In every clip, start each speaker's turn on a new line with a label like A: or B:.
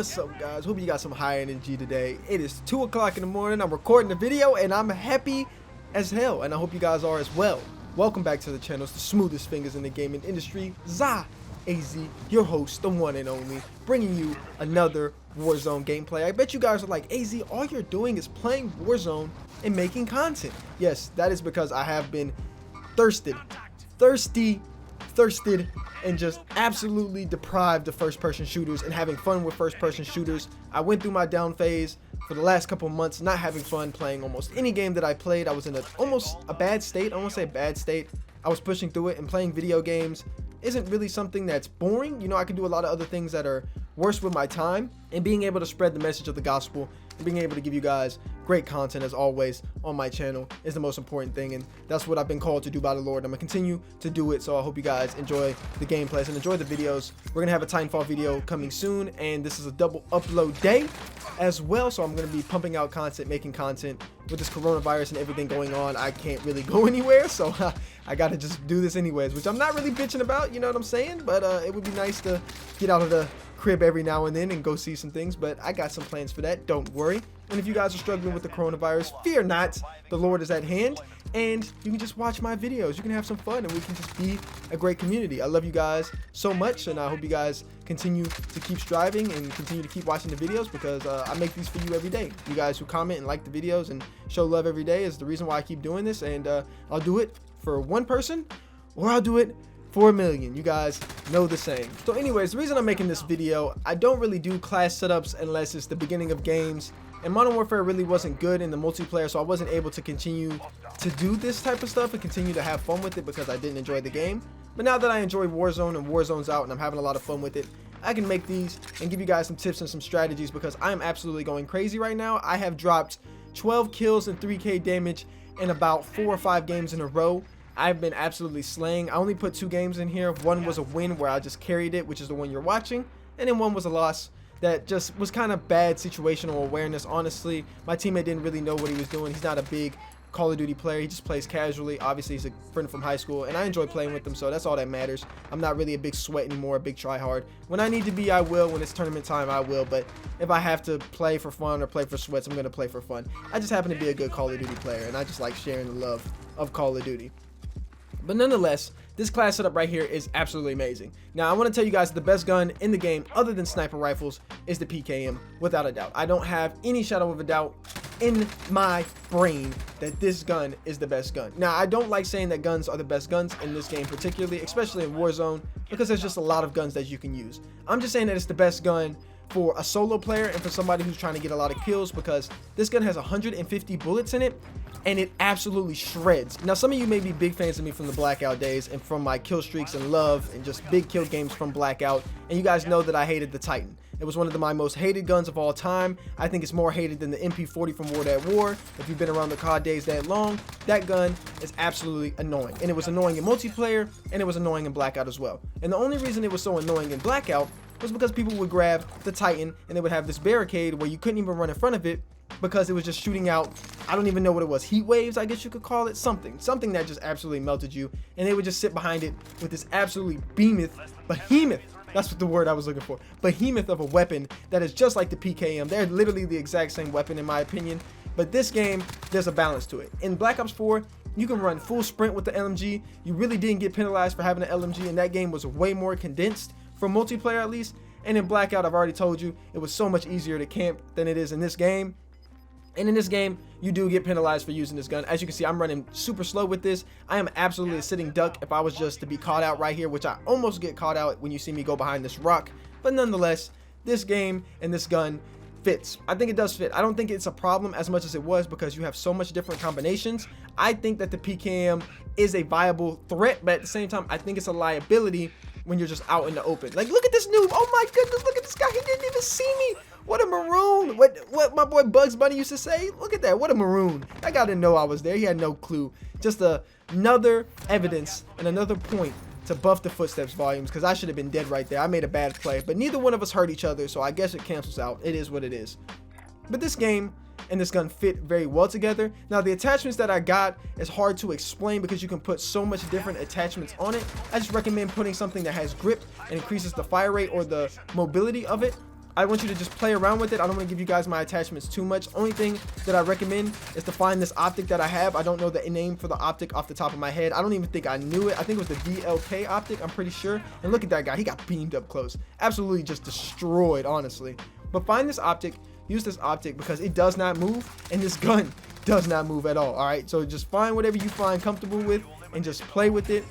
A: What's up, guys? Hope you got some high energy today. It is 2 o'clock in the morning. I'm recording the video and I'm happy as hell, and I hope you guys are as well. Welcome back to the channel. It's the smoothest fingers in the gaming industry, AZ, your host, the one and only, bringing you another Warzone gameplay. I bet you guys are like, AZ, all you're doing is playing Warzone and making content. Yes, that is because I have been thirsted, and just absolutely deprived of first-person shooters and having fun with first-person shooters. I went through my down phase for the last couple months, not having fun playing almost any game that I played. I was in almost a bad state. I won't say bad state. I was pushing through it, and playing video games isn't really something that's boring. You know, I can do a lot of other things that are worse with my time, and being able to spread the message of the gospel and being able to give you guys great content as always on my channel is the most important thing, and that's what I've been called to do by the Lord. I'm gonna continue to do it, so I hope you guys enjoy the gameplays and enjoy the videos. We're gonna have a Titanfall video coming soon, and this is a double upload day as well, so I'm gonna be pumping out content, making content. With this coronavirus and everything going on, I can't really go anywhere, so I gotta just do this anyways, which I'm not really bitching about, you know what I'm saying? But it would be nice to get out of the crib every now and then and go see some things, but I got some plans for that, don't worry. And if you guys are struggling with the coronavirus, fear not, the Lord is at hand, and you can just watch my videos. You can have some fun, and we can just be a great community. I love you guys so much, and I hope you guys continue to keep striving and continue to keep watching the videos, because I make these for you every day. You guys who comment and like the videos and show love every day is the reason why I keep doing this, and I'll do it for one person, or I'll do it for a million. You guys know the same. So anyways, the reason I'm making this video, I don't really do class setups unless it's the beginning of games, and Modern Warfare really wasn't good in the multiplayer, so I wasn't able to continue to do this type of stuff and continue to have fun with it because I didn't enjoy the game. But now that I enjoy Warzone and Warzone's out and I'm having a lot of fun with it, I can make these and give you guys some tips and some strategies, because I'm absolutely going crazy right now. I have dropped 12 kills and 3k damage in about 4 or 5 games in a row. I've been absolutely slaying. I only put 2 games in here. One was a win where I just carried it, which is the one you're watching, and then one was a loss that just was kind of bad situational awareness. Honestly, my teammate didn't really know what he was doing. He's not a big Call of Duty player. He just plays casually. Obviously, he's a friend from high school, and I enjoy playing with him, so that's all that matters. I'm not really a big sweat anymore, a big try hard. When I need to be, I will. When it's tournament time, I will. But if I have to play for fun or play for sweats, I'm going to play for fun. I just happen to be a good Call of Duty player, and I just like sharing the love of Call of Duty. But nonetheless, this class setup right here is absolutely amazing. Now, I want to tell you guys the best gun in the game other than sniper rifles is the PKM, without a doubt. I don't have any shadow of a doubt in my brain that this gun is the best gun. Now, I don't like saying that guns are the best guns in this game particularly, especially in Warzone, because there's just a lot of guns that you can use. I'm just saying that it's the best gun for a solo player and for somebody who's trying to get a lot of kills, because this gun has 150 bullets in it and it absolutely shreds. Now, some of you may be big fans of me from the Blackout days and from my kill streaks and love and just big kill games from Blackout, and you guys know that I hated the Titan. It was one of my most hated guns of all time. I think it's more hated than the MP40 from World at War. If you've been around the COD days that long, that gun is absolutely annoying. And it was annoying in multiplayer, and it was annoying in Blackout as well. And the only reason it was so annoying in Blackout was because people would grab the Titan and they would have this barricade where you couldn't even run in front of it, because it was just shooting out, I don't even know what it was, heat waves, I guess you could call it, something that just absolutely melted you, and they would just sit behind it with this absolutely behemoth, that's what the word I was looking for, behemoth of a weapon that is just like the PKM. They're literally the exact same weapon in my opinion, but this game, there's a balance to it. In Black Ops 4, you can run full sprint with the LMG. You really didn't get penalized for having an LMG, and that game was way more condensed for multiplayer at least. And in Blackout, I've already told you, it was so much easier to camp than it is in this game. And in this game, you do get penalized for using this gun. As you can see, I'm running super slow with this. I am absolutely a sitting duck if I was just to be caught out right here, which I almost get caught out when you see me go behind this rock. But nonetheless, this game and this gun fits. I think it does fit. I don't think it's a problem as much as it was, because you have so much different combinations. I think that the PKM is a viable threat, but at the same time, I think it's a liability when you're just out in the open. Like, look at this noob. Oh my goodness, look at this guy. He didn't even see me. What a maroon. What my boy Bugs Bunny used to say. Look at that. What a maroon. That guy didn't know I was there. He had no clue. Just another evidence and another point to buff the footsteps volumes, because I should have been dead right there. I made a bad play, but neither one of us hurt each other, so I guess it cancels out. It is what it is. But this game and this gun fit very well together. Now, the attachments that I got is hard to explain because you can put so much different attachments on it. I just recommend putting something that has grip and increases the fire rate or the mobility of it. I want you to just play around with it. I don't want to give you guys my attachments too much. Only thing that I recommend is to find this optic that I have. I don't know the name for the optic off the top of my head. I don't even think I knew it. I think it was the VLK optic, I'm pretty sure. And look at that guy. He got beamed up close. Absolutely just destroyed, honestly. But find this optic. Use this optic because it does not move, and this gun does not move at all. All right, so just find whatever you find comfortable with and just play with it.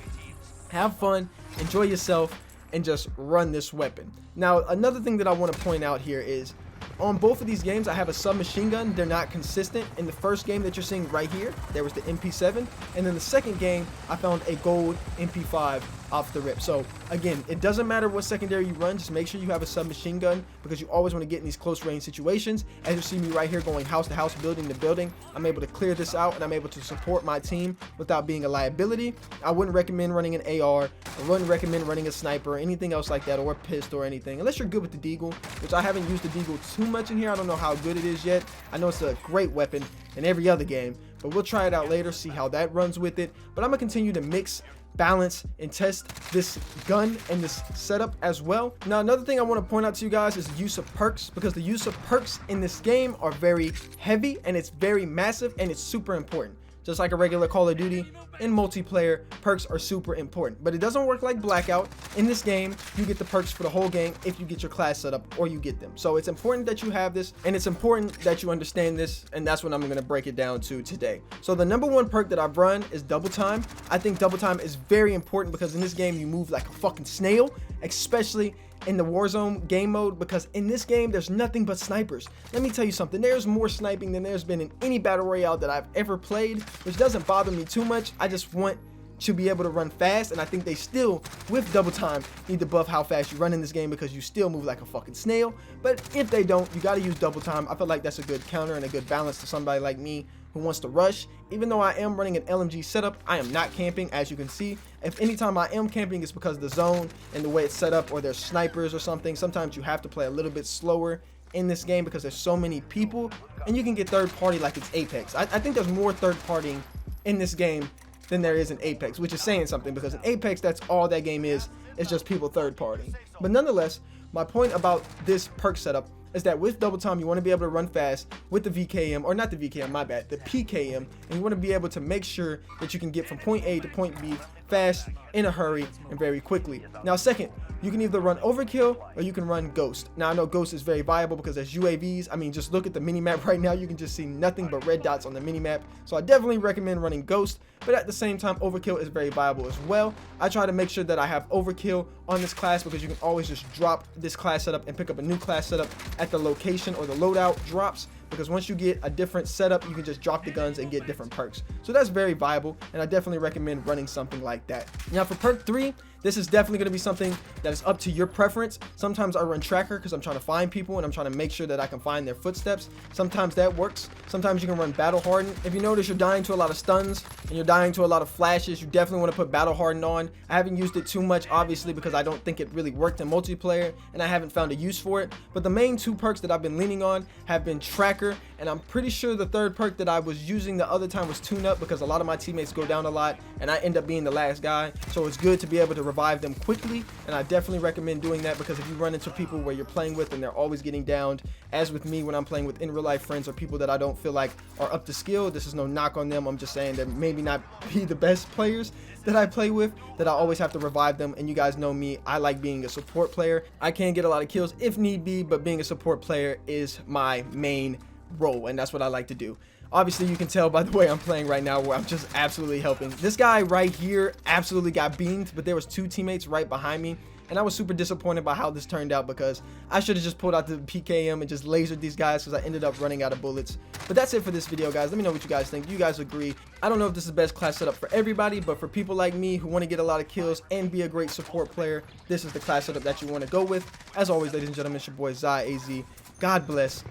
A: Have fun, enjoy yourself, and just run this weapon. Now, another thing that I want to point out here is on both of these games, I have a submachine gun. They're not consistent. In the first game that you're seeing right here, there was the MP7. And then the second game, I found a gold MP5 off the rip. So again, it doesn't matter what secondary you run. Just make sure you have a submachine gun because you always want to get in these close range situations. As you see me right here going house to house, building to building, I'm able to clear this out and I'm able to support my team without being a liability. I wouldn't recommend running an AR. I wouldn't recommend running a sniper or anything else like that, or a pistol or anything, unless you're good with the deagle, which I haven't used the deagle too much in here. I don't know how good it is yet. I know it's a great weapon in every other game, but we'll try it out later, see how that runs with it. But I'm gonna continue to mix, balance, and test this gun and this setup as well. Now, another thing I want to point out to you guys is the use of perks, because the use of perks in this game are very heavy and it's very massive and it's super important. Just like a regular Call of Duty, in multiplayer, perks are super important. But it doesn't work like Blackout. In this game, you get the perks for the whole game if you get your class set up or you get them. So it's important that you have this, and it's important that you understand this, and that's what I'm going to break it down to today. So the number one perk that I've run is double time. I think double time is very important because in this game, you move like a fucking snail, especially in the Warzone game mode, because in this game there's nothing but snipers. Let me tell you something, there's more sniping than there's been in any battle royale that I've ever played, which doesn't bother me too much. I just want to be able to run fast, and I think they still, with double time, need to buff how fast you run in this game because you still move like a fucking snail. But if they don't, you got to use double time. I feel like that's a good counter and a good balance to somebody like me who wants to rush. Even though I am running an LMG setup, I am not camping, as you can see. If anytime I am camping, it's because of the zone and the way it's set up, or there's snipers or something. Sometimes you have to play a little bit slower in this game because there's so many people, and you can get third party like it's Apex. I think there's more third partying in this game than there is in Apex, which is saying something, because in Apex, that's all that game is just people third party. But nonetheless, my point about this perk setup is that with double time, you want to be able to run fast with the VKM, or not the VKM, my bad, the PKM, and you want to be able to make sure that you can get from point A to point B fast, in a hurry, and very quickly. Now, second, you can either run Overkill or you can run Ghost. Now, I know Ghost is very viable because there's UAVs. I mean, just look at the minimap right now. You can just see nothing but red dots on the minimap. So I definitely recommend running Ghost, but at the same time, Overkill is very viable as well. I try to make sure that I have Overkill on this class because you can always just drop this class setup and pick up a new class setup at the location, or the loadout drops, because once you get a different setup, you can just drop the guns and get different perks. So that's very viable, and I definitely recommend running something like that. Now for perk 3, this is definitely going to be something that is up to your preference. Sometimes I run tracker because I'm trying to find people and I'm trying to make sure that I can find their footsteps. Sometimes that works. Sometimes you can run battle harden. If you notice you're dying to a lot of stuns and you're dying to a lot of flashes, you definitely want to put battle harden on. I haven't used it too much, obviously, because I don't think it really worked in multiplayer and I haven't found a use for it. But the main two perks that I've been leaning on have been tracker, and I'm pretty sure the third perk that I was using the other time was tune up, because a lot of my teammates go down a lot and I end up being the last guy. So it's good to be able to revive them quickly, and I definitely recommend doing that, because if you run into people where you're playing with and they're always getting downed, as with me when I'm playing with in real life friends or people that I don't feel like are up to skill, this is no knock on them, I'm just saying that maybe not be the best players that I play with, that I always have to revive them. And you guys know me, I like being a support player. I can get a lot of kills if need be, but being a support player is my main role, and that's what I like to do. Obviously, you can tell by the way I'm playing right now where I'm just absolutely helping. This guy right here absolutely got beamed, but there was two teammates right behind me, and I was super disappointed by how this turned out, because I should have just pulled out the PKM and just lasered these guys, because I ended up running out of bullets. But that's it for this video, guys. Let me know what you guys think. Do you guys agree? I don't know if this is the best class setup for everybody, but for people like me who want to get a lot of kills and be a great support player, this is the class setup that you want to go with. As always, ladies and gentlemen, it's your boy Zai AZ. God bless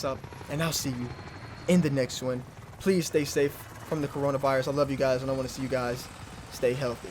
A: up, and I'll see you in the next one. Please stay safe from the coronavirus. I love you guys, and I want to see you guys stay healthy.